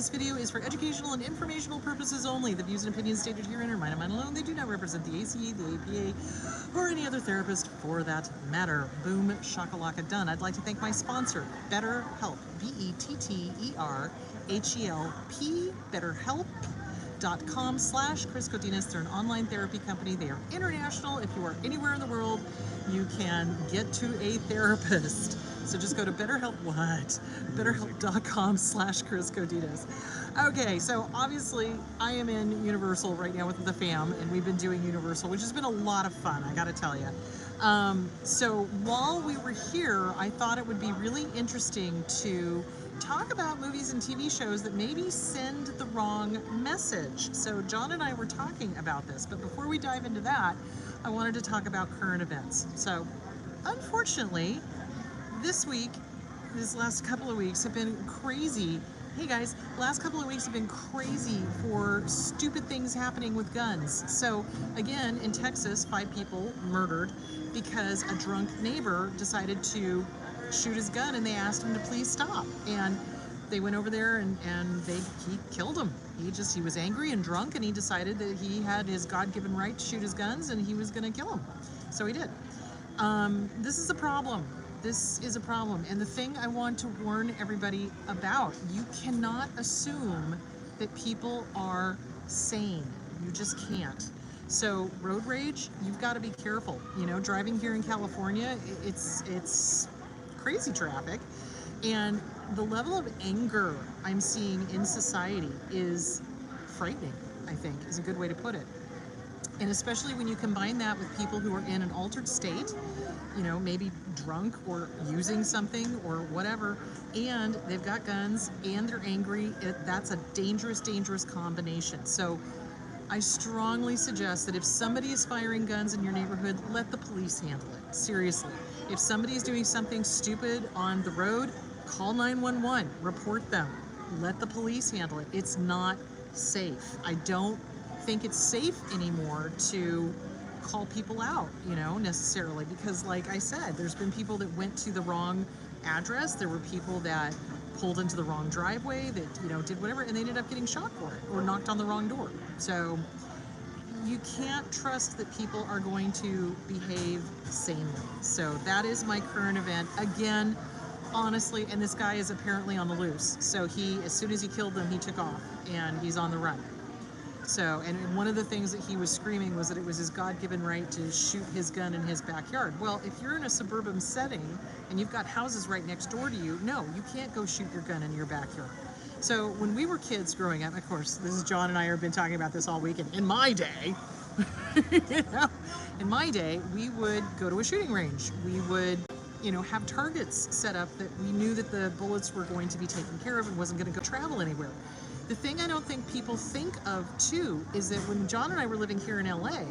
This video is for educational and informational purposes only. The views and opinions stated herein are mine and mine alone. They do not represent the ACE, the APA, or any other therapist for that matter. Boom, shakalaka, done. I'd like to thank my sponsor, BetterHelp, BetterHelp, BetterHelp.com/Chris Godinez. They're an online therapy company. They are international. If you are anywhere in the world, you can get to a therapist. So just go to BetterHelp.com/Chris Godinez. Okay, so obviously I am in Universal right now with the fam, and we've been doing Universal, which has been a lot of fun, I gotta tell you. So while we were here, I thought it would be really interesting to talk about movies and TV shows that maybe send the wrong message. So John and I were talking about this, but before we dive into that, I wanted to talk about current events. So unfortunately, this week, these last couple of weeks have been crazy. Hey guys, last couple of weeks have been crazy for stupid things happening with guns. So again, in Texas, 5 people murdered because a drunk neighbor decided to shoot his gun and they asked him to please stop. And they went over there and he killed him. He was angry and drunk, and he decided that he had his God-given right to shoot his guns and he was gonna kill him. So he did. This is a problem. This is a problem. And the thing I want to warn everybody about, you cannot assume that people are sane. You just can't. So road rage, you've got to be careful. You know, driving here in California, it's crazy traffic. And the level of anger I'm seeing in society is frightening, I think, is a good way to put it. And especially when you combine that with people who are in an altered state, you know, maybe drunk or using something or whatever, and they've got guns and they're angry, that's a dangerous, dangerous combination. So I strongly suggest that if somebody is firing guns in your neighborhood, let the police handle it. Seriously. If somebody is doing something stupid on the road, call 911, report them, let the police handle it. It's not safe. I don't think it's safe anymore to call people out, you know, necessarily, because like I said, there's been people that went to the wrong address. There were people that pulled into the wrong driveway, that, you know, did whatever, and they ended up getting shot for it or knocked on the wrong door. So you can't trust that people are going to behave sanely. So that is my current event. Again, honestly, and this guy is apparently on the loose. So as soon as he killed them, he took off and he's on the run. So, and one of the things that he was screaming was that it was his God-given right to shoot his gun in his backyard. Well, if you're in a suburban setting and you've got houses right next door to you, no, you can't go shoot your gun in your backyard. So when we were kids growing up, of course, this is John and I have been talking about this all week, and in my day, you know, in my day, we would go to a shooting range. We would, you know, have targets set up that we knew that the bullets were going to be taken care of and wasn't going to go travel anywhere. The thing I don't think people think of, too, is that when John and I were living here in LA,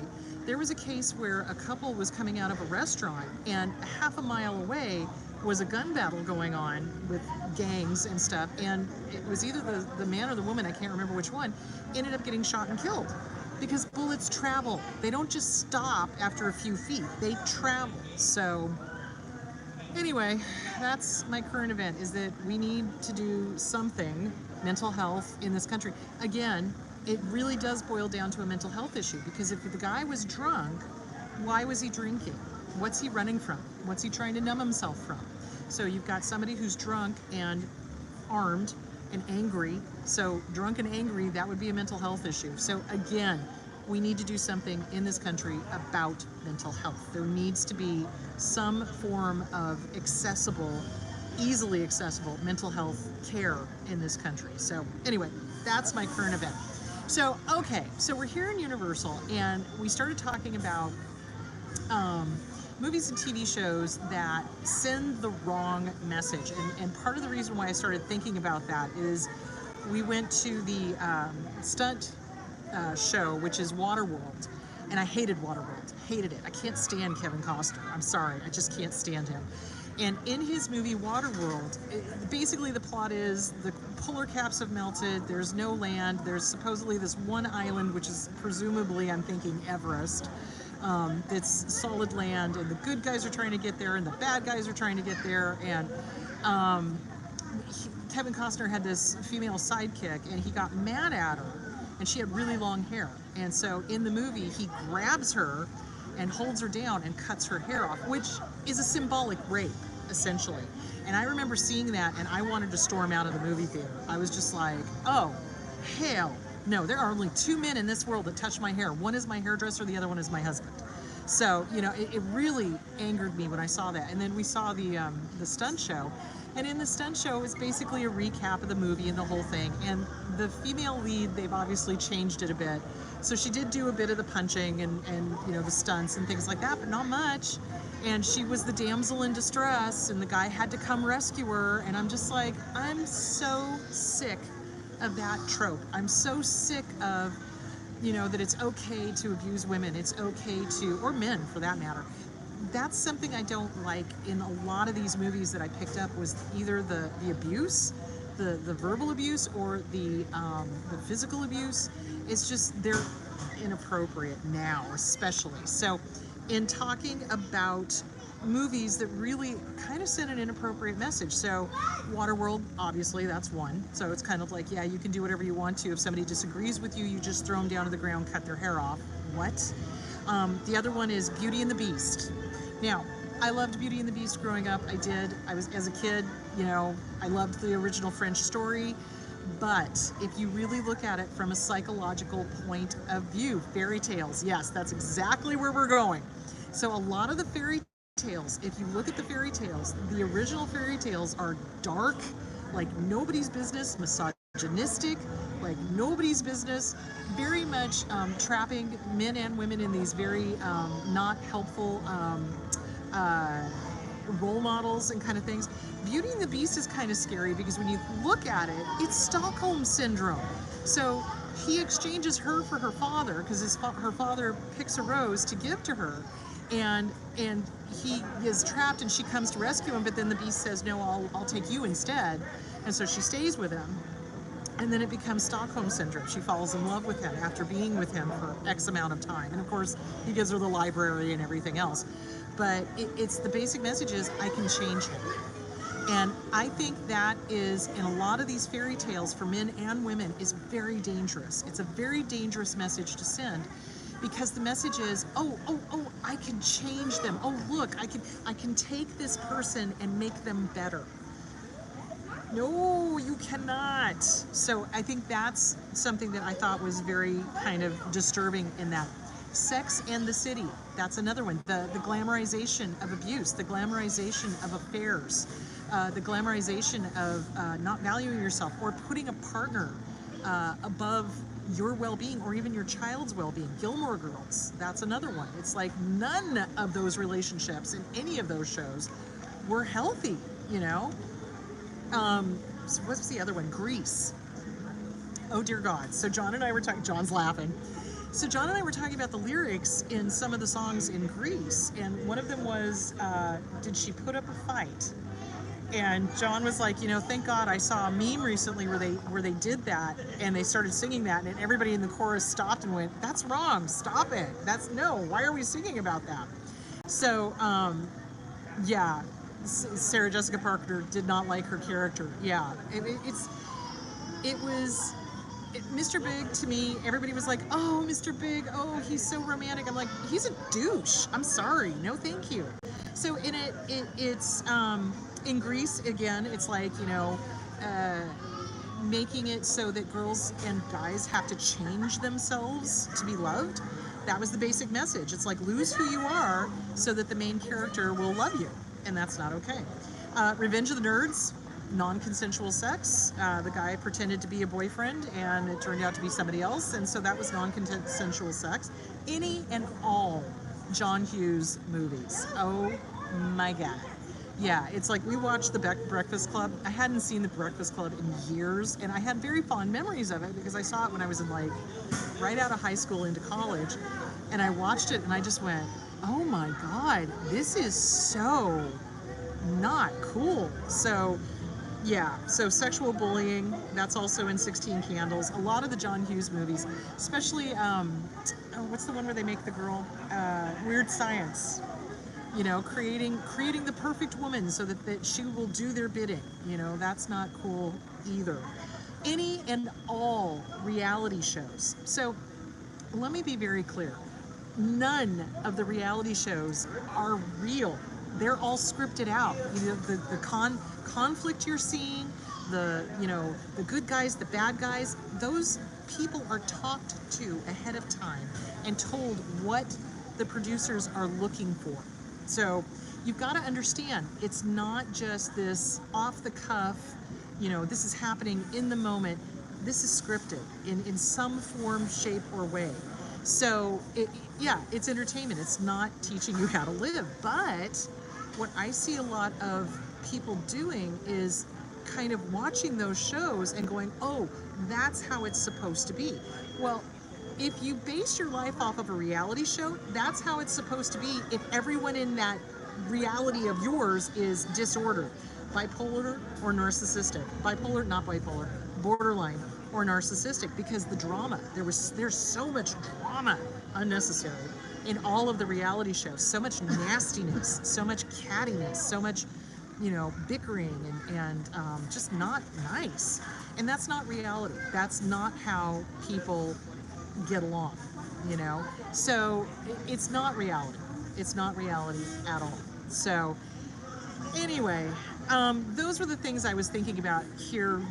there was a case where a couple was coming out of a restaurant, and half a mile away was a gun battle going on with gangs and stuff, and it was either the man or the woman, I can't remember which one, ended up getting shot and killed. Because bullets travel. They don't just stop after a few feet. They travel. So anyway, that's my current event, is that we need to do something mental health in this country. Again, it really does boil down to a mental health issue, because if the guy was drunk, why was he drinking? What's he running from? What's he trying to numb himself from? So you've got somebody who's drunk and armed and angry. So drunk and angry, that would be a mental health issue. So again, we need to do something in this country about mental health. There needs to be some form of easily accessible mental health care in this country. So anyway, that's my current event. So, okay, so we're here in Universal, and we started talking about movies and TV shows that send the wrong message. And part of the reason why I started thinking about that is we went to the stunt show, which is Waterworld, and I hated Waterworld, hated it. I can't stand Kevin Costner. I'm sorry, I just can't stand him. And in his movie Waterworld, basically the plot is the polar caps have melted, there's no land, there's supposedly this one island, which is presumably, I'm thinking, Everest, it's solid land, and the good guys are trying to get there, and the bad guys are trying to get there, and Kevin Costner had this female sidekick, and he got mad at her, and she had really long hair. And so in the movie, he grabs her and holds her down and cuts her hair off, which is a symbolic rape, essentially. And I remember seeing that, and I wanted to storm out of the movie theater. I was just like, oh, hell no. There are only two men in this world that touch my hair. One is my hairdresser, the other one is my husband. So, you know, it really angered me when I saw that. And then we saw the stunt show. And in the stunt show, it's basically a recap of the movie and the whole thing. And the female lead, they've obviously changed it a bit. So she did do a bit of the punching and you know, the stunts and things like that, but not much. And she was the damsel in distress, and the guy had to come rescue her. And I'm just like, I'm so sick of that trope. I'm so sick of, you know, that it's okay to abuse women. It's okay to, or men for that matter. That's something I don't like in a lot of these movies that I picked up, was either the abuse, the verbal abuse, or the physical abuse. It's just, they're inappropriate now, especially. So in talking about movies that really kind of send an inappropriate message. So Waterworld, obviously, that's one. So it's kind of like, yeah, you can do whatever you want to. If somebody disagrees with you, you just throw them down to the ground, cut their hair off. What? The other one is Beauty and the Beast. Now, I loved Beauty and the Beast growing up. I did. I was, as a kid, you know, I loved the original French story. But if you really look at it from a psychological point of view, fairy tales, yes, that's exactly where we're going. So a lot of the fairy tales, if you look at the fairy tales, the original fairy tales are dark, like nobody's business, misogynistic, like nobody's business, very much trapping men and women in these very not helpful role models and kind of things. Beauty and the Beast is kind of scary because when you look at it, it's Stockholm Syndrome. So he exchanges her for her father because her father picks a rose to give to her. And he is trapped, and she comes to rescue him, but then the Beast says, no, I'll take you instead. And so she stays with him. And then it becomes Stockholm Syndrome. She falls in love with him after being with him for X amount of time. And of course, he gives her the library and everything else. But it's the basic message is, I can change him. And I think that is, in a lot of these fairy tales for men and women, is very dangerous. It's a very dangerous message to send. Because the message is, oh, I can change them. Oh, look, I can take this person and make them better. No, you cannot. So I think that's something that I thought was very kind of disturbing in that. Sex and the City, that's another one. The glamorization of abuse, the glamorization of affairs, the glamorization of not valuing yourself, or putting a partner above your well-being, or even your child's well-being. Gilmore Girls, that's another one. It's like none of those relationships in any of those shows were healthy, you know? So what's the other one? Grease. Oh dear God. So John and I were talking, John's laughing. So John and I were talking about the lyrics in some of the songs in Grease, and one of them was, did she put up a fight? And John was like, you know, thank God I saw a meme recently where they did that, and they started singing that, and everybody in the chorus stopped and went, that's wrong, stop it. Why are we singing about that? So, yeah, Sarah Jessica Parker did not like her character. Yeah, Mr. Big, to me, everybody was like, oh, Mr. Big, oh, he's so romantic. I'm like, he's a douche. I'm sorry, no thank you. So in it's in Grease, again, it's like, you know, making it so that girls and guys have to change themselves to be loved. That was the basic message. It's like, lose who you are so that the main character will love you, and that's not okay. Revenge of the Nerds, non-consensual sex. The guy pretended to be a boyfriend, and it turned out to be somebody else, and so that was non-consensual sex. Any and all John Hughes movies. Oh my God. Yeah, it's like we watched The Breakfast Club. I hadn't seen The Breakfast Club in years, and I had very fond memories of it because I saw it when I was in, like, right out of high school into college, and I watched it and I just went, oh my God, this is so not cool. So yeah, so sexual bullying, that's also in 16 Candles. A lot of the John Hughes movies, especially, what's the one where they make the girl? Weird Science. you know, creating the perfect woman so that she will do their bidding. You know, that's not cool either. Any and all reality shows. So let me be very clear. None of the reality shows are real. They're all scripted out. You know, the conflict you're seeing, the good guys, the bad guys, those people are talked to ahead of time and told what the producers are looking for. So you've got to understand, it's not just this off the cuff, you know, this is happening in the moment. This is scripted in some form, shape, or way. So it's entertainment. It's not teaching you how to live. But what I see a lot of people doing is kind of watching those shows and going, oh, that's how it's supposed to be. Well, if you base your life off of a reality show, that's how it's supposed to be if everyone in that reality of yours is disordered, bipolar or narcissistic, not bipolar, borderline or narcissistic, because the drama, there's so much drama unnecessary in all of the reality shows, so much nastiness, so much cattiness, so much, you know, bickering and just not nice. And that's not reality. That's not how people get along, you know? So it's not reality. It's not reality at all. So anyway, those were the things I was thinking about here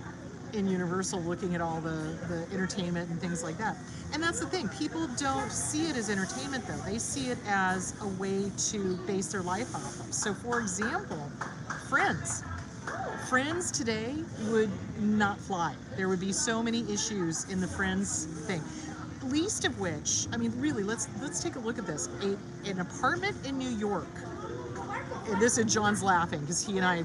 in Universal, looking at all the entertainment and things like that. And that's the thing, people don't see it as entertainment though. They see it as a way to base their life off of. So for example, Friends today would not fly. There would be so many issues in the Friends thing. Least of which, I mean, really, let's take a look at this. An apartment in New York, and this is John's laughing because he and I,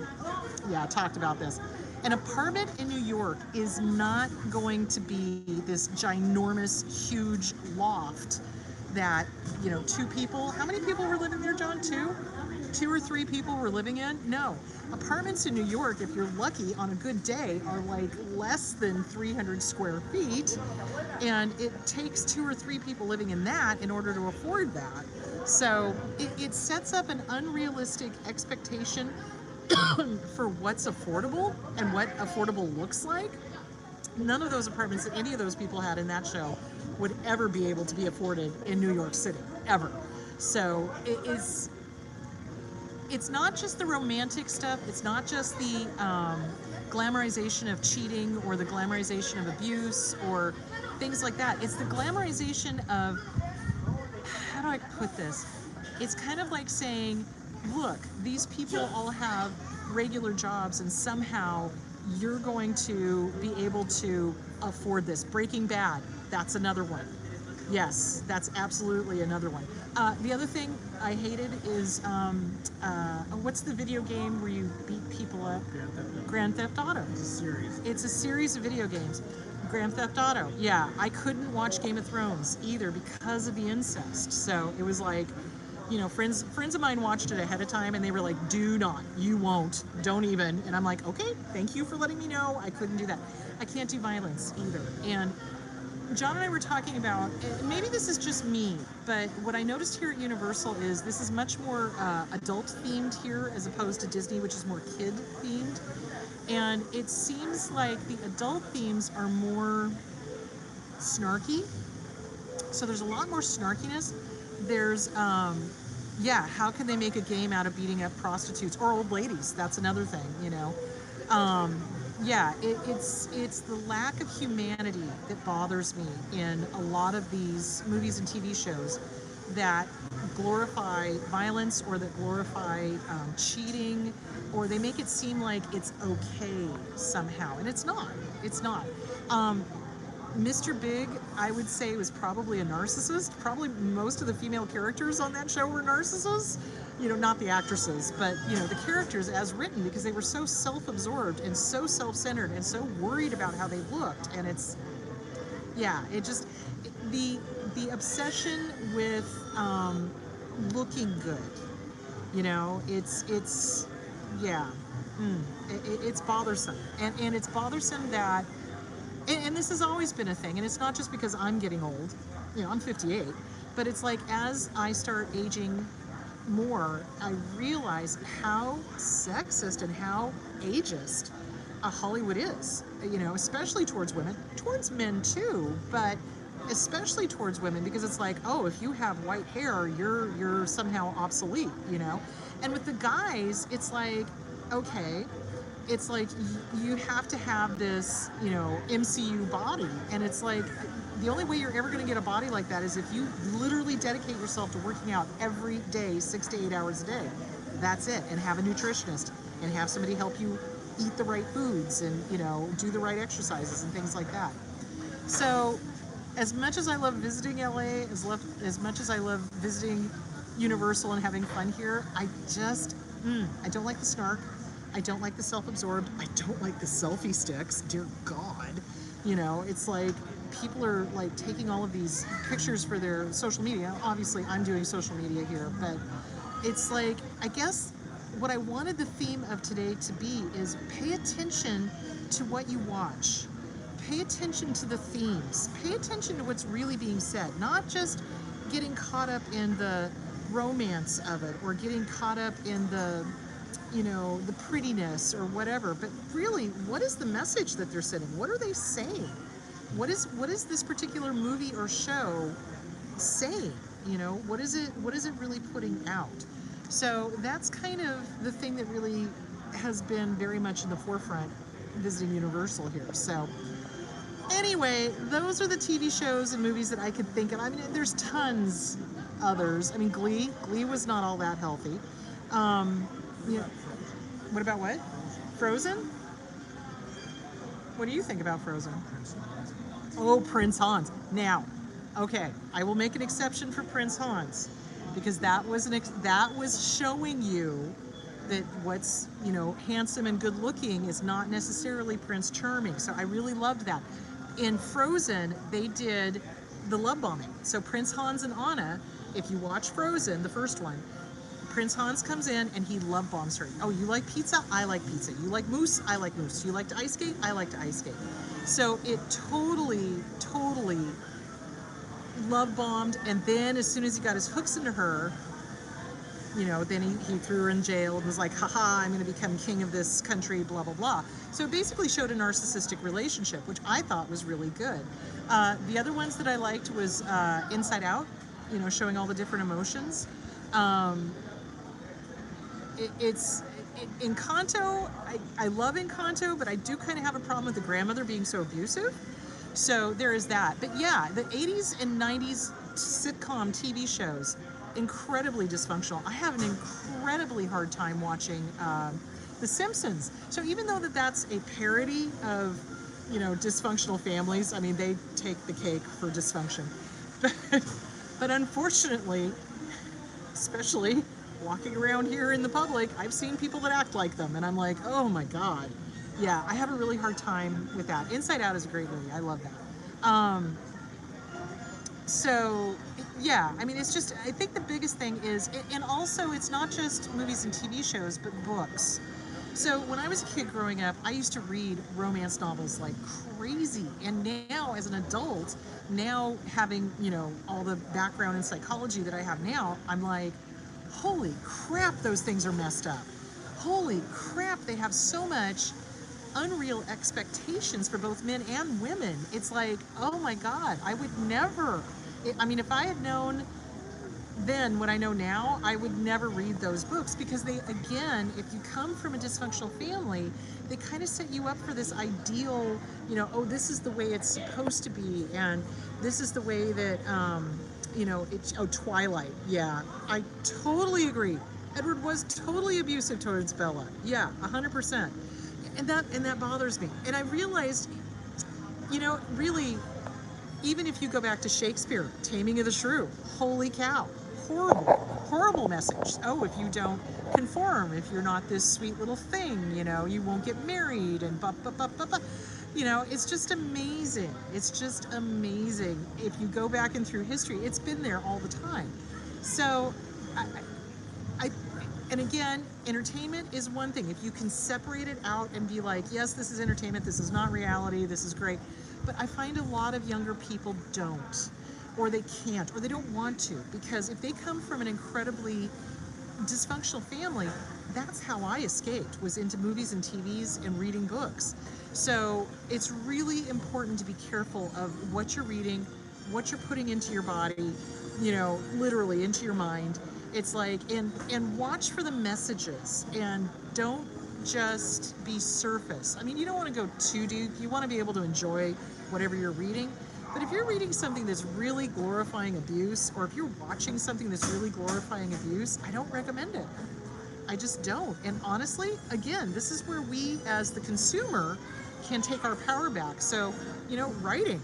talked about this. An apartment in New York is not going to be this ginormous, huge loft that, you know, two people, how many people were living there, John? Two or three people were living in? No. Apartments in New York, if you're lucky, on a good day, are like less than 300 square feet, and it takes 2 or 3 people living in that in order to afford that. So it sets up an unrealistic expectation for what's affordable and what affordable looks like. None of those apartments that any of those people had in that show would ever be able to be afforded in New York City, ever. So it's not just the romantic stuff. It's not just the glamorization of cheating or the glamorization of abuse or things like that. It's the glamorization of, how do I put this? It's kind of like saying, look, these people all have regular jobs and somehow you're going to be able to afford this. Breaking Bad, that's another one. Yes, that's absolutely another one. The other thing I hated is, what's the video game where you beat people up? Grand Theft Auto. It's a series. It's a series of video games. Grand Theft Auto. Yeah, I couldn't watch Game of Thrones either because of the incest. So it was like, you know, friends of mine watched it ahead of time and they were like, do not, you won't, don't even. And I'm like, okay, thank you for letting me know. I couldn't do that. I can't do violence either. And John and I were talking about, maybe this is just me, but what I noticed here at Universal is this is much more adult themed here as opposed to Disney, which is more kid themed. And it seems like the adult themes are more snarky. So there's a lot more snarkiness. There's, how can they make a game out of beating up prostitutes or old ladies? That's another thing, you know. It's the lack of humanity that bothers me in a lot of these movies and TV shows that glorify violence or that glorify cheating, or they make it seem like it's okay somehow, and it's not. It's not. Mr. Big, I would say, was probably a narcissist. Probably most of the female characters on that show were narcissists. You know, not the actresses, but, you know, the characters as written, because they were so self-absorbed and so self-centered and so worried about how they looked. And it's, the obsession with looking good, you know, it's bothersome. And it's bothersome that, and this has always been a thing, and it's not just because I'm getting old, you know, I'm 58, but it's like as I start aging more, I realize how sexist and how ageist Hollywood is, especially towards women, towards men too, but especially towards women, because it's like, oh, if you have white hair, you're somehow obsolete. And with the guys, it's like, okay, it's like you have to have this, MCU body, and it's like the only way you're ever going to get a body like that is if you literally dedicate yourself to working out every day, 6 to 8 hours a day. That's it, and have a nutritionist, and have somebody help you eat the right foods, and do the right exercises and things like that. So, as much as I love visiting LA, as much as I love visiting Universal and having fun here, I don't like the snark. I don't like the self-absorbed. I don't like the selfie sticks. Dear God. It's like people are like taking all of these pictures for their social media. Obviously, I'm doing social media here, but it's like, I guess what I wanted the theme of today to be is pay attention to what you watch. Pay attention to the themes. Pay attention to what's really being said, not just getting caught up in the romance of it or getting caught up in the the prettiness or whatever, but really, what is the message that they're sending? What are they saying? What is this particular movie or show saying? What is it really putting out? So that's kind of the thing that really has been very much in the forefront visiting Universal here. So anyway, those are the TV shows and movies that I could think of. I mean, there's tons others. I mean, Glee was not all that healthy. Yeah. What about what? Frozen? What do you think about Frozen? Oh, Prince Hans. Now, okay, I will make an exception for Prince Hans, because that was showing you that what's handsome and good looking is not necessarily Prince Charming. So I really loved that. In Frozen, they did the love bombing. So Prince Hans and Anna, if you watch Frozen, the first one, Prince Hans comes in and he love bombs her. Oh, you like pizza? I like pizza. You like moose? I like moose. You like to ice skate? I like to ice skate. So it totally love bombed. And then as soon as he got his hooks into her, then he threw her in jail and was like, haha, I'm going to become king of this country, blah, blah, blah. So it basically showed a narcissistic relationship, which I thought was really good. The other ones that I liked was Inside Out, showing all the different emotions. Encanto, I love Encanto, but I do kind of have a problem with the grandmother being so abusive. So there is that. But yeah, the 80s and 90s sitcom TV shows, incredibly dysfunctional. I have an incredibly hard time watching The Simpsons. So even though that's a parody of, dysfunctional families, I mean, they take the cake for dysfunction. But unfortunately, especially walking around here in the public, I've seen people that act like them, and I'm like, oh my God. Yeah, I have a really hard time with that. Inside Out is a great movie. I love that. So, yeah, I mean, it's just, I think the biggest thing is, and also it's not just movies and TV shows, but books. So when I was a kid growing up, I used to read romance novels like crazy. And now as an adult, now having, all the background in psychology that I have now, I'm like, holy crap, those things are messed up. Holy crap, they have so much unreal expectations for both men and women. It's like, oh my God, I would never, if I had known then what I know now, I would never read those books, because they, again, if you come from a dysfunctional family, they kind of set you up for this ideal, oh, this is the way it's supposed to be, and this is the way that, Twilight. Yeah, I totally agree. Edward was totally abusive towards Bella. Yeah, 100%. And that bothers me. And I realized, really, even if you go back to Shakespeare, Taming of the Shrew, holy cow, horrible message. Oh, if you don't conform, if you're not this sweet little thing, you won't get married, and it's just amazing. It's just amazing. If you go back and through history, it's been there all the time. So, and again, entertainment is one thing. If you can separate it out and be like, yes, this is entertainment, this is not reality, this is great. But I find a lot of younger people don't, or they can't, or they don't want to, because if they come from an incredibly dysfunctional family, that's how I escaped, was into movies and TVs and reading books. So it's really important to be careful of what you're reading, what you're putting into your body, you know, literally into your mind. It's like, and watch for the messages, and don't just be surface. I mean, you don't want to go too deep. You want to be able to enjoy whatever you're reading. But if you're reading something that's really glorifying abuse, or if you're watching something that's really glorifying abuse, I don't recommend it. I just don't. And honestly, again, this is where we as the consumer can take our power back. So, you know, writing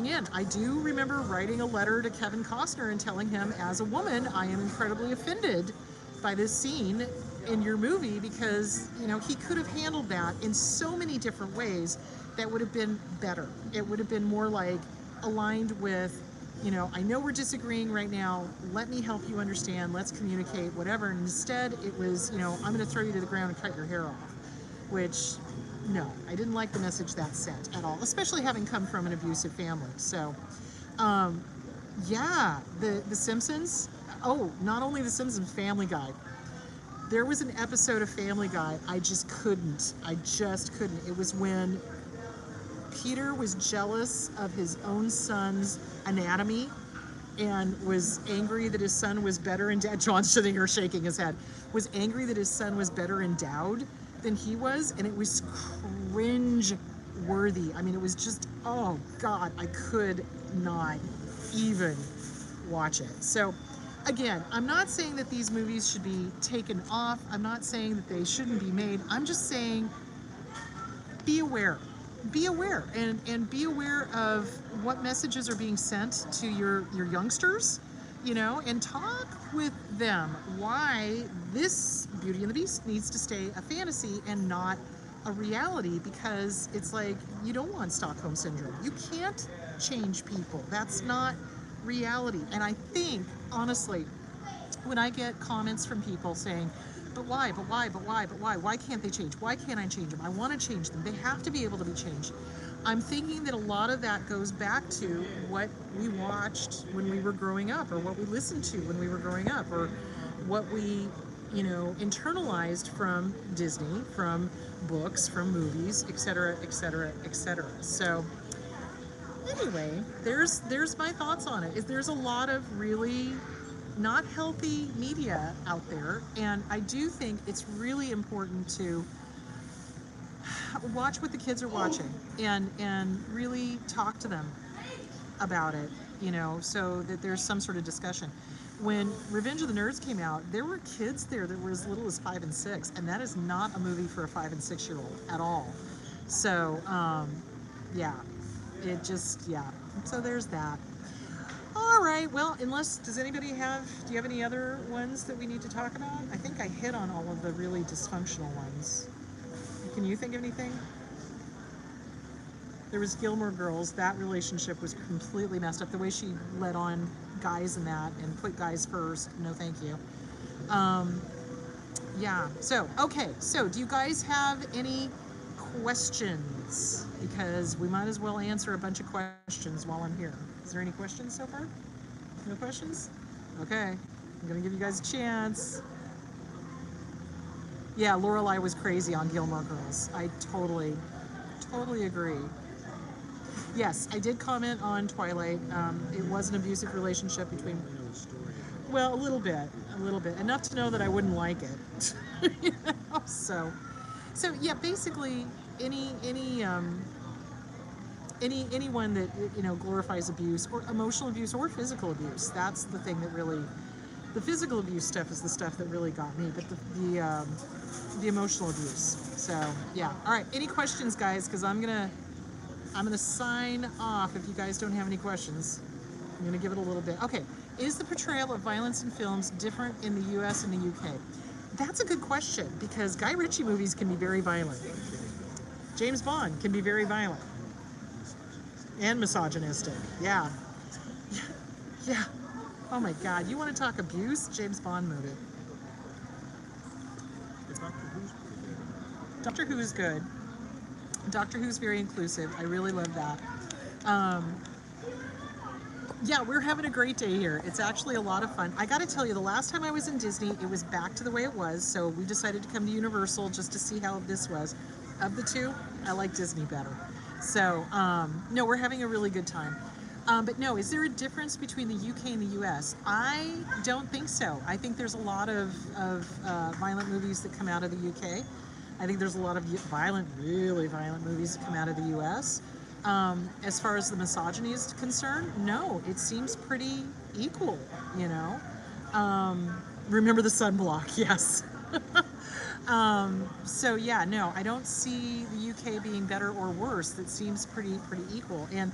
in. I do remember writing a letter to Kevin Costner and telling him, as a woman, I am incredibly offended by this scene in your movie, because, you know, he could have handled that in so many different ways that would have been better. It would have been more like aligned with, you know, I know we're disagreeing right now. Let me help you understand. Let's communicate, whatever. And instead, it was, you know, I'm going to throw you to the ground and cut your hair off, which, no, I didn't like the message that sent at all, especially having come from an abusive family. So, yeah, the Simpsons. Oh, not only the Simpsons, Family Guy. There was an episode of Family Guy I just couldn't. It was when Peter was jealous of his own son's anatomy and was angry that his son was better endowed. John's sitting here shaking his head. Was angry that his son was better endowed than he was, and it was cringe worthy. I mean, it was just, oh God, I could not even watch it. So again, I'm not saying that these movies should be taken off. I'm not saying that they shouldn't be made. I'm just saying, be aware. Be aware, and be aware of what messages are being sent to your youngsters, you know, and talk with them why this Beauty and the Beast needs to stay a fantasy and not a reality, because it's like, you don't want Stockholm Syndrome. You can't change people. That's not reality. And I think, honestly, when I get comments from people saying, but why, but why, but why, but why? Why can't they change? Why can't I change them? I want to change them. They have to be able to be changed. I'm thinking that a lot of that goes back to what we watched when we were growing up, or what we listened to when we were growing up, or what we, you know, internalized from Disney, from books, from movies, etc., etc., etc. So anyway, there's my thoughts on it. There's a lot of really not healthy media out there, and I do think it's really important to watch what the kids are watching, and really talk to them about it, you know, so that there's some sort of discussion. When Revenge of the Nerds came out, there were kids there that were as little as 5 and 6, and that is not a movie for a 5 and 6 year old at all. So yeah, it just, yeah, so there's that. All right, well, do you have any other ones that we need to talk about? I think I hit on all of the really dysfunctional ones. Can you think of anything? There was Gilmore Girls. That relationship was completely messed up. The way she led on guys in that and put guys first. No, thank you. Yeah, so, okay. So, do you guys have any questions? Because we might as well answer a bunch of questions while I'm here. Is there any questions so far? No questions? Okay, I'm gonna give you guys a chance. Yeah, Lorelai was crazy on Gilmore Girls. I totally agree. Yes, I did comment on Twilight. It was an abusive relationship between... Well, a little bit. Enough to know that I wouldn't like it. You know? So yeah, basically, anyone that, you know, glorifies abuse, or emotional abuse, or physical abuse, that's the thing that really, the physical abuse stuff is the stuff that really got me, but the emotional abuse. So yeah, all right, any questions, guys? Because I'm gonna sign off if you guys don't have any questions. I'm gonna give it a little bit. Okay, is the portrayal of violence in films different in the US and the UK? That's a good question, because Guy Ritchie movies can be very violent. James Bond can be very violent. And misogynistic, yeah. Yeah. Oh my God, you want to talk abuse? James Bond movie. Doctor Who is good. Doctor Who's very inclusive. I really love that. Yeah, we're having a great day here. It's actually a lot of fun. I got to tell you, the last time I was in Disney, it was back to the way it was. So we decided to come to Universal just to see how this was. Of the two, I like Disney better. So, no, we're having a really good time. But no, is there a difference between the UK and the US? I don't think so. I think there's a lot of violent movies that come out of the UK. I think there's a lot of violent, really violent movies that come out of the US. As far as the misogyny is concerned, no, it seems pretty equal, you know. Remember the sunblock, yes. So yeah, no, I don't see the UK being better or worse. It seems pretty equal. And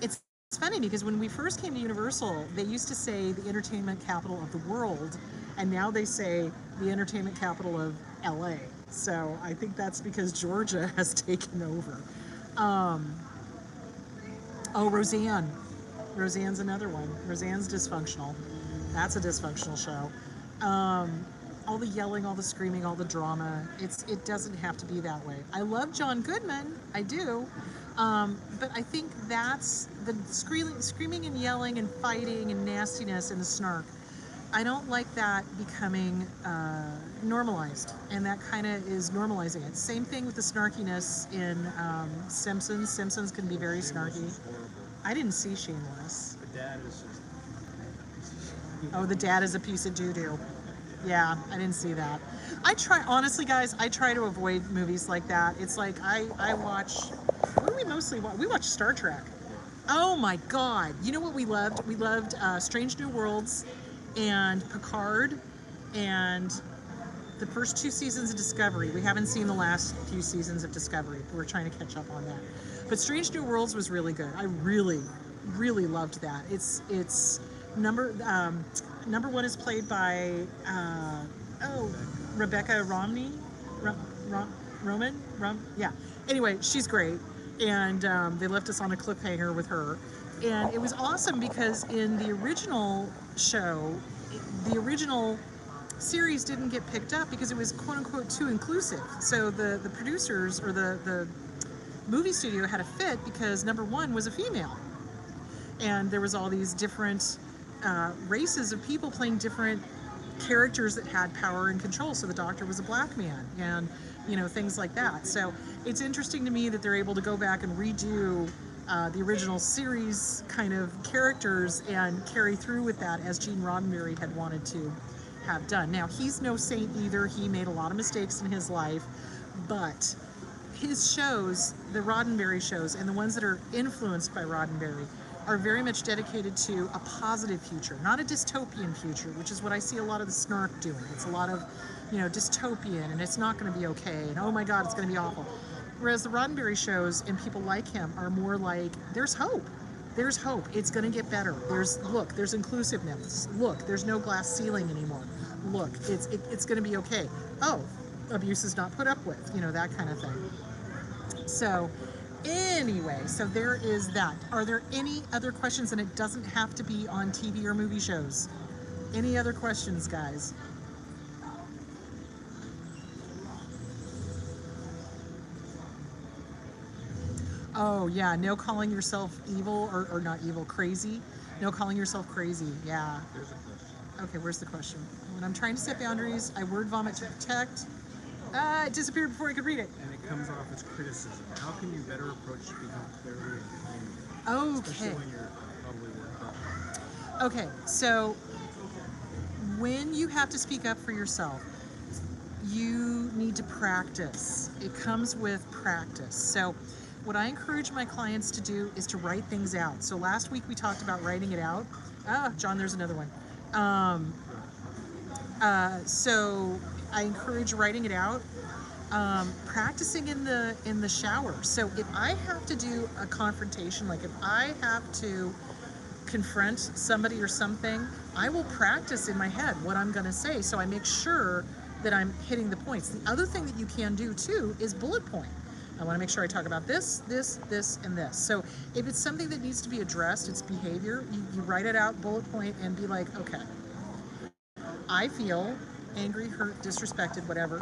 it's funny because when we first came to Universal, they used to say the entertainment capital of the world, and now they say the entertainment capital of LA. So I think that's because Georgia has taken over. Oh, Roseanne. Roseanne's another one. Roseanne's dysfunctional. That's a dysfunctional show. All the yelling, all the screaming, all the drama. It doesn't have to be that way. I love John Goodman. I do. But I think that's the screaming and yelling and fighting and nastiness and the snark. I don't like that becoming normalized, and that kind of is normalizing it. Same thing with the snarkiness in Simpsons. Simpsons can be very snarky. I didn't see Shameless. The dad is just. Oh, the dad is a piece of doo-doo. Yeah, I didn't see that. Honestly, guys, I try to avoid movies like that. It's like I watch, what do we mostly watch? We watch Star Trek. Oh my God. You know what we loved? We loved Strange New Worlds and Picard and the first 2 seasons of Discovery. We haven't seen the last few seasons of Discovery. We're trying to catch up on that. But Strange New Worlds was really good. I really loved that. It's number 1 is played by Rebecca Romney. Yeah. Anyway, she's great, and they left us on a cliffhanger with her. And it was awesome because in the original show, the original series didn't get picked up because it was quote unquote too inclusive. So the producers or the movie studio had a fit because number 1 was a female, and there was all these different races of people playing different characters that had power and control. So the Doctor was a black man, and you know, things like that. So it's interesting to me that they're able to go back and redo the original series kind of characters and carry through with that as Gene Roddenberry had wanted to have done. Now, he's no saint either. He made a lot of mistakes in his life, but his shows, the Roddenberry shows, and the ones that are influenced by Roddenberry, are very much dedicated to a positive future, not a dystopian future, which is what I see a lot of the snark doing. It's a lot of, you know, dystopian, and it's not going to be okay, and oh my God, it's going to be awful. Whereas the Roddenberry shows and people like him are more like, there's hope. There's hope. It's going to get better. There's inclusiveness. Look, there's no glass ceiling anymore. Look, it's going to be okay. Oh, abuse is not put up with, you know, that kind of thing. So anyway, so there is that. Are there any other questions? And it doesn't have to be on TV or movie shows. Any other questions, guys? Oh yeah, no calling yourself evil or not evil, crazy. No calling yourself crazy, yeah. There's a question. Okay, where's the question? When I'm trying to set boundaries, I word vomit to protect. It disappeared before I could read it. And it comes off as criticism. How can you better approach speaking clearly and calmly? Okay. Especially when you're probably worked up. Okay, so when you have to speak up for yourself, you need to practice. It comes with practice. So what I encourage my clients to do is to write things out. So last week we talked about writing it out. John, there's another one. So I encourage writing it out, practicing in the shower. So if I have to do a confrontation, like if I have to confront somebody or something, I will practice in my head what I'm going to say, so I make sure that I'm hitting the points. The other thing that you can do too is bullet point. I want to make sure I talk about this, this, this, and this. So if it's something that needs to be addressed, it's behavior, you write it out, bullet point, and be like, okay, I feel angry, hurt, disrespected, whatever,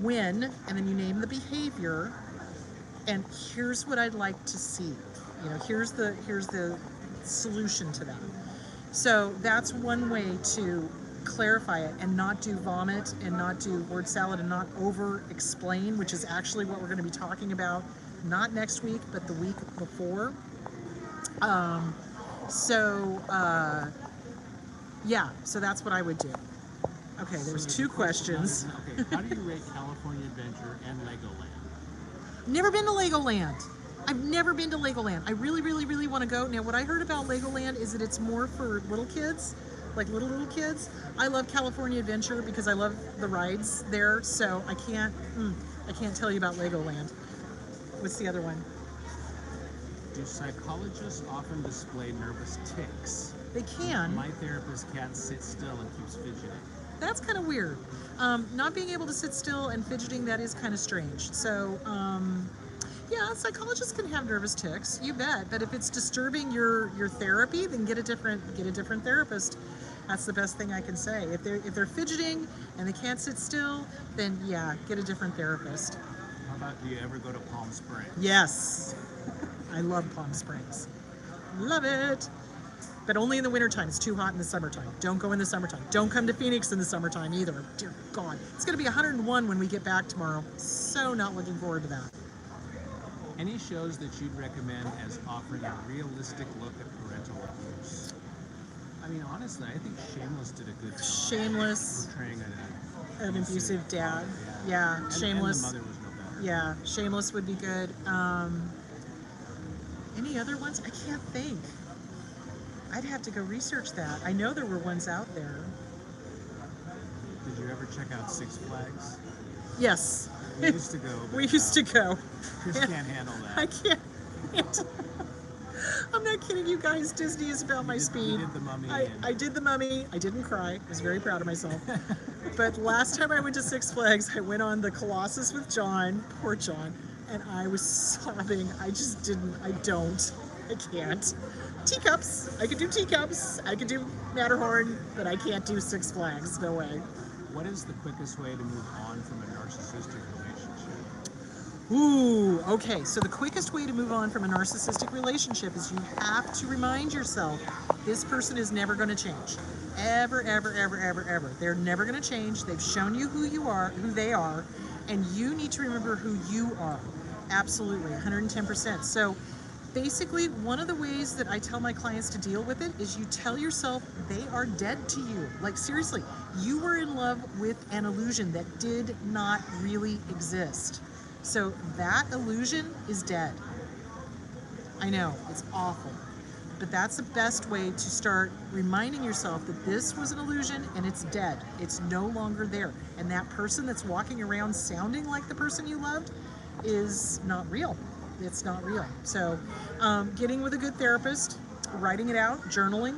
when, and then you name the behavior, and here's what I'd like to see. You know, here's the solution to that. So that's one way to clarify it and not do vomit and not do word salad and not over explain, which is actually what we're going to be talking about, not next week, but the week before. Yeah, so that's what I would do. Okay, there's two questions. Okay, how do you rate California Adventure and Legoland? Never been to Legoland. I've never been to Legoland. I really, really, really want to go. Now, what I heard about Legoland is that it's more for little kids, like little kids. I love California Adventure because I love the rides there, so I can't tell you about Legoland. What's the other one? Do psychologists often display nervous tics? They can. My therapist can't sit still and keeps fidgeting. That's kind of weird. Not being able to sit still and fidgeting, that is kind of strange. So, yeah, psychologists can have nervous tics, you bet. But if it's disturbing your therapy, then get a different therapist. That's the best thing I can say. If they're fidgeting and they can't sit still, then yeah, get a different therapist. How about, do you ever go to Palm Springs? Yes. I love Palm Springs. Love it. But only in the wintertime. It's too hot in the summertime. Don't go in the summertime. Don't come to Phoenix in the summertime either. Dear God. It's going to be 101 when we get back tomorrow. So not looking forward to that. Any shows that you'd recommend as offering a realistic look at parental abuse? I mean, honestly, I think Shameless did a good job. Shameless. Portraying an abusive dad. Yeah. Yeah, Shameless. And the mother was no better. Yeah, Shameless would be good. Any other ones? I can't think. I'd have to go research that. I know there were ones out there. Did you ever check out Six Flags? Yes. We used to go. We used to go. Chris can't handle that. I can't. I'm not kidding you guys. Disney is about my speed. You did the Mummy. I did the Mummy. I didn't cry. I was very proud of myself. But last time I went to Six Flags, I went on the Colossus with John, poor John, and I was sobbing. I can't. Teacups. I could do teacups. I could do Matterhorn, but I can't do Six Flags. No way. What is the quickest way to move on from a narcissistic relationship? Ooh, okay. So the quickest way to move on from a narcissistic relationship is you have to remind yourself this person is never going to change. Ever, ever, ever, ever, ever. They're never going to change. They've shown you who you are, who they are, and you need to remember who you are. Absolutely, 110%. So basically, one of the ways that I tell my clients to deal with it is you tell yourself they are dead to you. Like, seriously, you were in love with an illusion that did not really exist. So that illusion is dead. I know, it's awful. But that's the best way to start reminding yourself that this was an illusion and it's dead. It's no longer there. And that person that's walking around sounding like the person you loved is not real. It's not real. So getting with a good therapist, writing it out, journaling,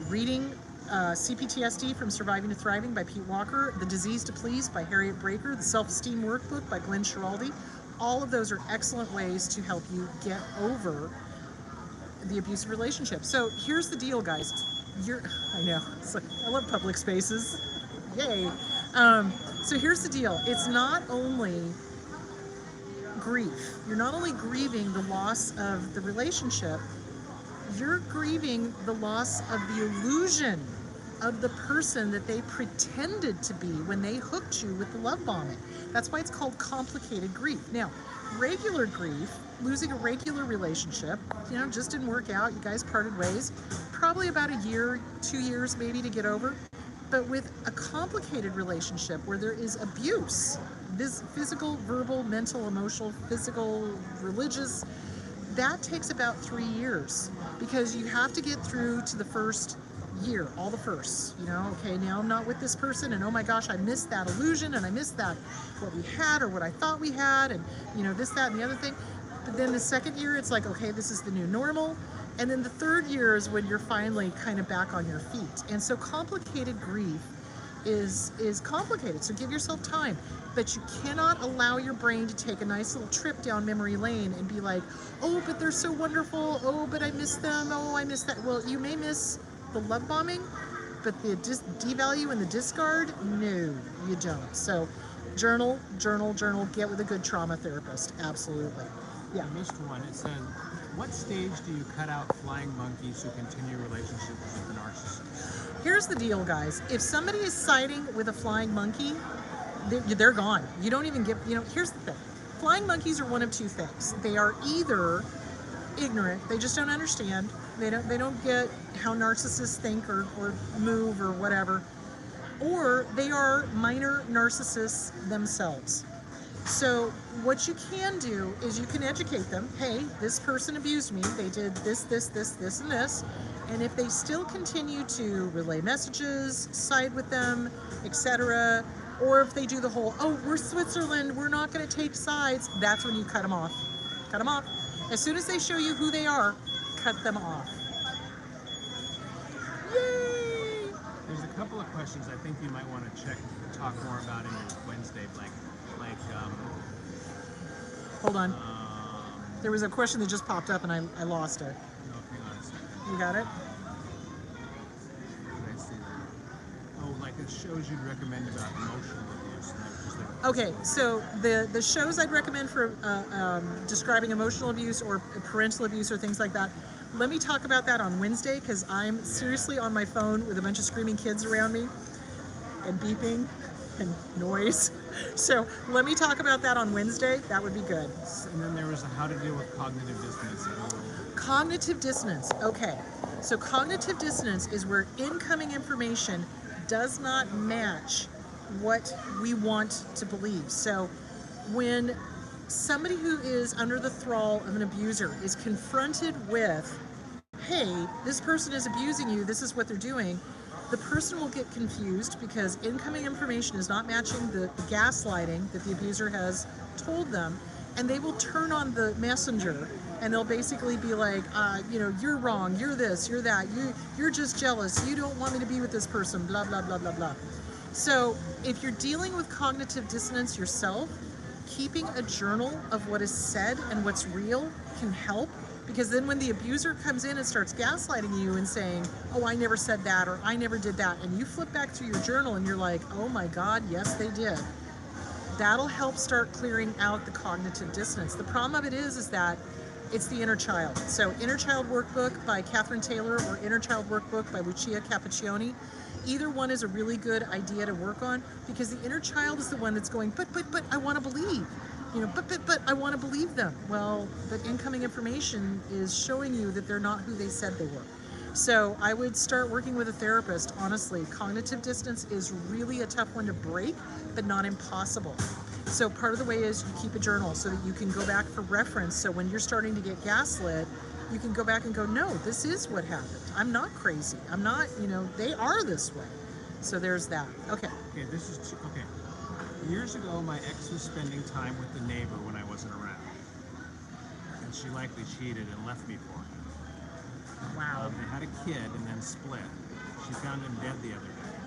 reading CPTSD from Surviving to Thriving by Pete Walker, The Disease to Please by Harriet Breaker, The Self-Esteem Workbook by Glenn Schiraldi. All of those are excellent ways to help you get over the abusive relationship. So here's the deal, guys. I know, it's like, I love public spaces. Yay. So here's the deal. It's not only grief. You're not only grieving the loss of the relationship, you're grieving the loss of the illusion of the person that they pretended to be when they hooked you with the love bombing. That's why it's called complicated grief. Now, regular grief, losing a regular relationship, just didn't work out, you guys parted ways, probably about a year, 2 years maybe to get over. But with a complicated relationship where there is abuse, this physical, verbal, mental, emotional, physical, religious, that takes about 3 years because you have to get through to the first year, all the firsts, okay, now I'm not with this person and oh my gosh, I missed that illusion and I missed that, what we had or what I thought we had and, this, that, and the other thing. But then the second year, it's like, okay, this is the new normal. And then the third year is when you're finally kind of back on your feet. And so complicated grief is complicated. So give yourself time. But you cannot allow your brain to take a nice little trip down memory lane and be like, oh, but they're so wonderful. Oh, but I miss them. Oh, I miss that. Well, you may miss the love bombing, but the devalue and the discard, no, you don't. So journal, get with a good trauma therapist. Absolutely. Yeah. I missed one. It says, What stage do you cut out flying monkeys who continue relationships with the narcissist? Here's the deal, guys. If somebody is siding with a flying monkey, they're gone. You don't even get, here's the thing. Flying monkeys are one of two things. They are either ignorant, they just don't understand, they don't get how narcissists think or move or whatever, or they are minor narcissists themselves. So what you can do is you can educate them. Hey, this person abused me. They did this, this, this, this, and this. And if they still continue to relay messages, side with them, etc., or if they do the whole, oh, we're Switzerland, we're not going to take sides, that's when you cut them off. Cut them off. As soon as they show you who they are, cut them off. Yay! There's a couple of questions I think you might want to talk more about in your Wednesday, Hold on. There was a question that just popped up and I lost it. No, hang on a second. You got it? Did I see that? Oh, like the shows you'd recommend about emotional abuse. And I was just like, Okay, so the shows I'd recommend for describing emotional abuse or parental abuse or things like that, let me talk about that on Wednesday, because I'm seriously on my phone with a bunch of screaming kids around me and beeping and noise. So let me talk about that on Wednesday. That would be good. And then there was how to deal with cognitive dissonance. Cognitive dissonance. Okay, so cognitive dissonance is where incoming information does not match what we want to believe. So when somebody who is under the thrall of an abuser is confronted with, hey, this person is abusing you, this is what they're doing, the person will get confused because incoming information is not matching the gaslighting that the abuser has told them, and they will turn on the messenger and they'll basically be like, you're wrong, you're this, you're that, you're just jealous, you don't want me to be with this person, blah, blah, blah, blah, blah. So if you're dealing with cognitive dissonance yourself, keeping a journal of what is said and what's real can help, because then when the abuser comes in and starts gaslighting you and saying, oh, I never said that, or I never did that, and you flip back through your journal and you're like, oh my God, yes, they did. That'll help start clearing out the cognitive dissonance. The problem of it is that it's the inner child. So Inner Child Workbook by Catherine Taylor or Inner Child Workbook by Lucia Cappuccioni. Either one is a really good idea to work on, because the inner child is the one that's going, but I want to believe, but I want to believe them. Well, but incoming information is showing you that they're not who they said they were. So I would start working with a therapist. Honestly, cognitive dissonance is really a tough one to break, but not impossible. So part of the way is you keep a journal so that you can go back for reference. So when you're starting to get gaslit, you can go back and go, no, this is what happened. I'm not crazy. I'm not, they are this way. So there's that. Okay. Okay, okay. Years ago, my ex was spending time with the neighbor when I wasn't around. And she likely cheated and left me for him. Wow. They had a kid and then split. She found him dead the other day.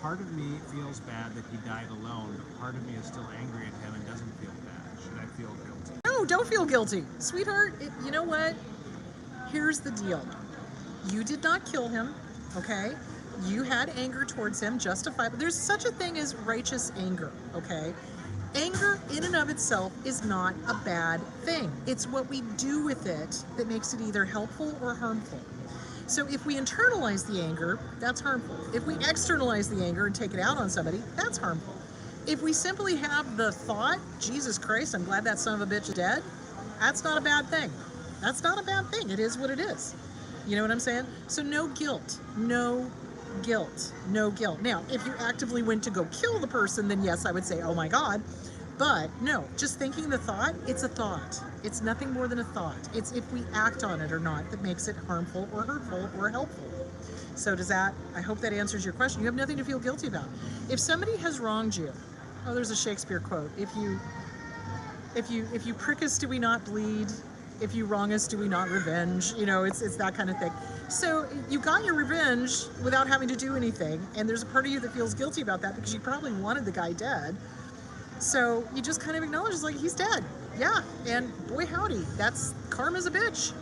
Part of me feels bad that he died alone, but part of me is still angry at him and doesn't feel bad. Should I feel guilty? No, don't feel guilty. Sweetheart, you know what? Here's the deal. You did not kill him, okay? You had anger towards him, justified. There's such a thing as righteous anger, okay? Anger in and of itself is not a bad thing. It's what we do with it that makes it either helpful or harmful. So if we internalize the anger, that's harmful. If we externalize the anger and take it out on somebody, that's harmful. If we simply have the thought, Jesus Christ, I'm glad that son of a bitch is dead, that's not a bad thing. That's not a bad thing. It is what it is. You know what I'm saying? So no guilt. No guilt. No guilt. Now, if you actively went to go kill the person, then yes, I would say, oh my God. But no, just thinking the thought, it's a thought. It's nothing more than a thought. It's if we act on it or not that makes it harmful or hurtful or helpful. So I hope that answers your question. You have nothing to feel guilty about. If somebody has wronged you, oh, there's a Shakespeare quote. If you prick us, do we not bleed? If you wrong us, do we not revenge? It's that kind of thing. So you got your revenge without having to do anything, and there's a part of you that feels guilty about that because you probably wanted the guy dead. So you just kind of acknowledge it's like, he's dead. Yeah, and boy howdy, that's karma's a bitch.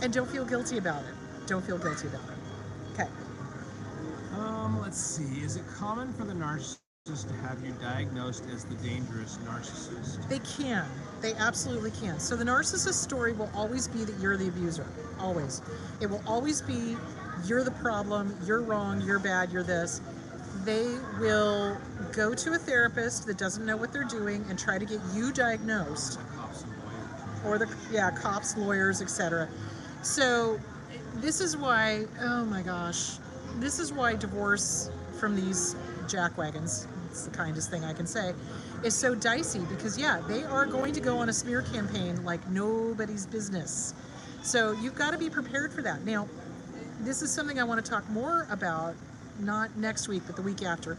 And don't feel guilty about it. Don't feel guilty about it. Okay. Let's see. Is it common for the narcissist to have you diagnosed as the dangerous narcissist? They can. They absolutely can. So the narcissist story will always be that you're the abuser. Always. It will always be you're the problem, you're wrong, you're bad, you're this. They will go to a therapist that doesn't know what they're doing and try to get you diagnosed, Cops and lawyers. or the cops, lawyers, etc. So this is why, oh my gosh, this is why divorce from these jackwagons, it's the kindest thing I can say, is so dicey, because they are going to go on a smear campaign like nobody's business. So you've got to be prepared for that. Now, this is something I want to talk more about, not next week, but the week after.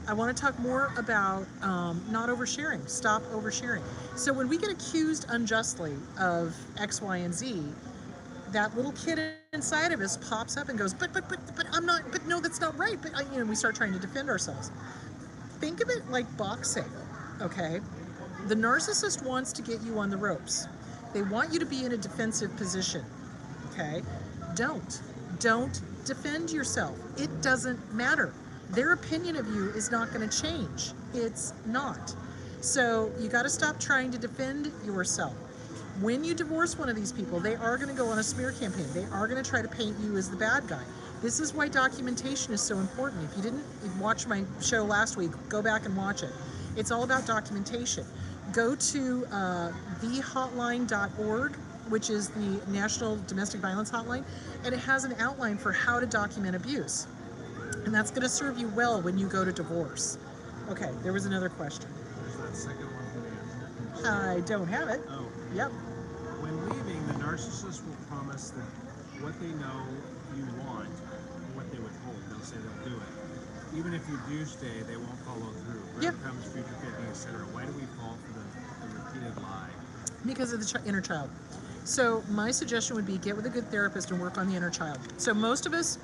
I want to talk more about not oversharing. Stop oversharing. So when we get accused unjustly of X, Y, and Z, that little kid inside of us pops up and goes, but I'm not, but no, that's not right. But we start trying to defend ourselves. Think of it like boxing, okay? The narcissist wants to get you on the ropes. They want you to be in a defensive position, okay? Don't defend yourself. It doesn't matter. Their opinion of you is not going to change. It's not. So you got to stop trying to defend yourself. When you divorce one of these people, they are going to go on a smear campaign. They are going to try to paint you as the bad guy. This is why documentation is so important. If you didn't watch my show last week, go back and watch it. It's all about documentation. Go to thehotline.org, which is the National Domestic Violence Hotline, and it has an outline for how to document abuse. And that's going to serve you well when you go to divorce. Okay, there was another question. There's that second one from the I don't have it. Oh. Yep. When leaving, the narcissist will promise that what they know you want, what they withhold, they'll say they'll do it. Even if you do stay, they won't follow through. Breadcrumbs, future picking, etc. Why do we fall for the repeated lie? Because of the inner child. So my suggestion would be get with a good therapist and work on the inner child. So most of us,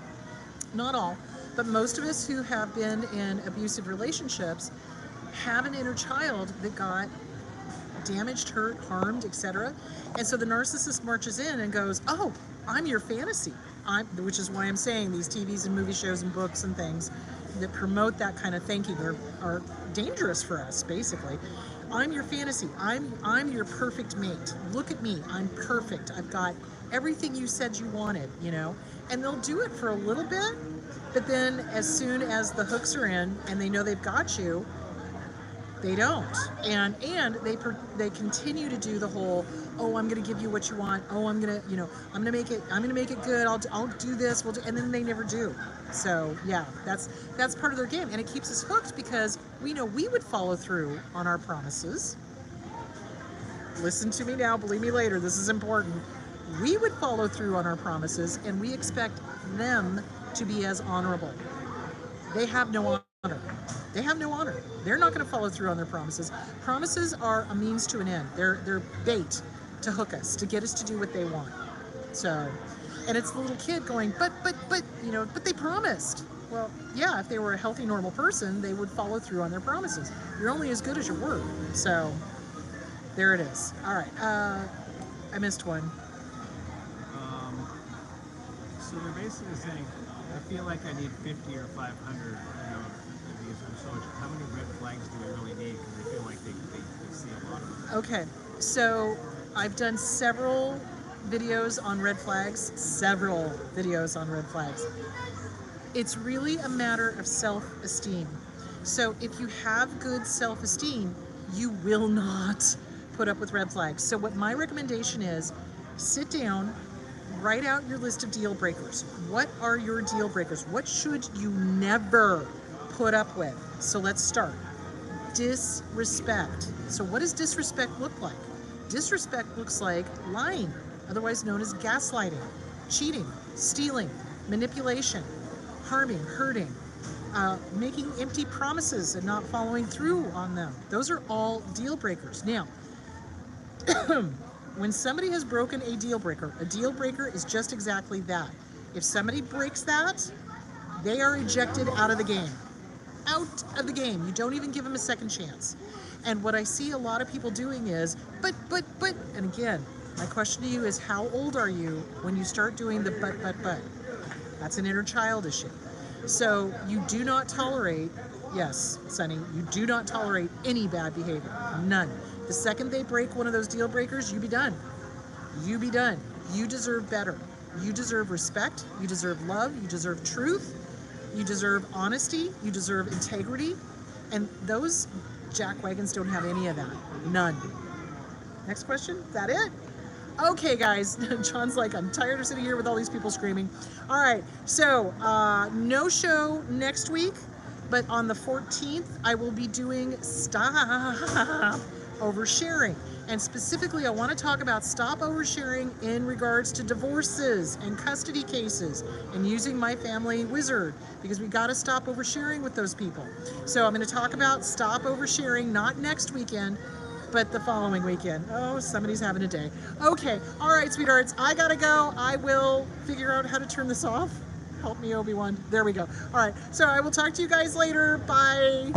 not all, but most of us who have been in abusive relationships have an inner child that got damaged, hurt, harmed, etc. And so the narcissist marches in and goes, oh, I'm your fantasy. Which is why I'm saying these TVs and movie shows and books and things that promote that kind of thinking are dangerous for us, basically. I'm your fantasy. I'm your perfect mate. Look at me. I'm perfect. I've got everything you said you wanted, And they'll do it for a little bit, but then as soon as the hooks are in and they know they've got you, they don't, and they continue to do the whole, oh, I'm going to give you what you want. Oh, I'm going to make it good. I'll do this. And then they never do. So that's part of their game, and it keeps us hooked because we know we would follow through on our promises. Listen to me now. Believe me later. This is important. We would follow through on our promises, and we expect them to be as honorable. They have no honor. They have no honor. They're not going to follow through on their promises. Promises are a means to an end. They're bait to hook us, to get us to do what they want. So, and it's the little kid going, but they promised. Well, yeah, if they were a healthy, normal person, they would follow through on their promises. You're only as good as your word. So, there it is. All right. I missed one. So they're basically saying, I feel like I need 50 or 500, of these. So how many red flags do we really need? Because they feel like they see a lot of them. Okay, so I've done several videos on red flags. It's really a matter of self-esteem. So if you have good self-esteem, you will not put up with red flags. So what my recommendation is, sit down, write out your list of deal breakers. What are your deal breakers? What should you never put up with? So let's start. Disrespect. So what does disrespect look like? Disrespect looks like lying, otherwise known as gaslighting, cheating, stealing, manipulation, harming, hurting, making empty promises and not following through on them. Those are all deal breakers. Now, when somebody has broken a deal breaker is just exactly that. If somebody breaks that, they are ejected out of the game. Out of the game. You don't even give them a second chance. And what I see a lot of people doing is, but, and again, my question to you is, how old are you when you start doing the but? That's an inner child issue. So you do not tolerate Yes, Sonny, you do not tolerate any bad behavior. None. The second they break one of those deal breakers, you be done. You be done. You deserve better. You deserve respect. You deserve love. You deserve truth. You deserve honesty. You deserve integrity. And those jackwagons don't have any of that. None. Next question. Is that it? Okay, guys. John's like, I'm tired of sitting here with all these people screaming. All right. So, no show next week, but on the 14th, I will be doing Stop Oversharing. And specifically, I want to talk about stop oversharing in regards to divorces and custody cases and using my family wizard, because we got to stop oversharing with those people. So I'm going to talk about stop oversharing, not next weekend, but the following weekend. Oh, somebody's having a day. Okay. All right, sweethearts. I got to go. I will figure out how to turn this off. Help me, Obi-Wan. There we go. All right. So I will talk to you guys later. Bye.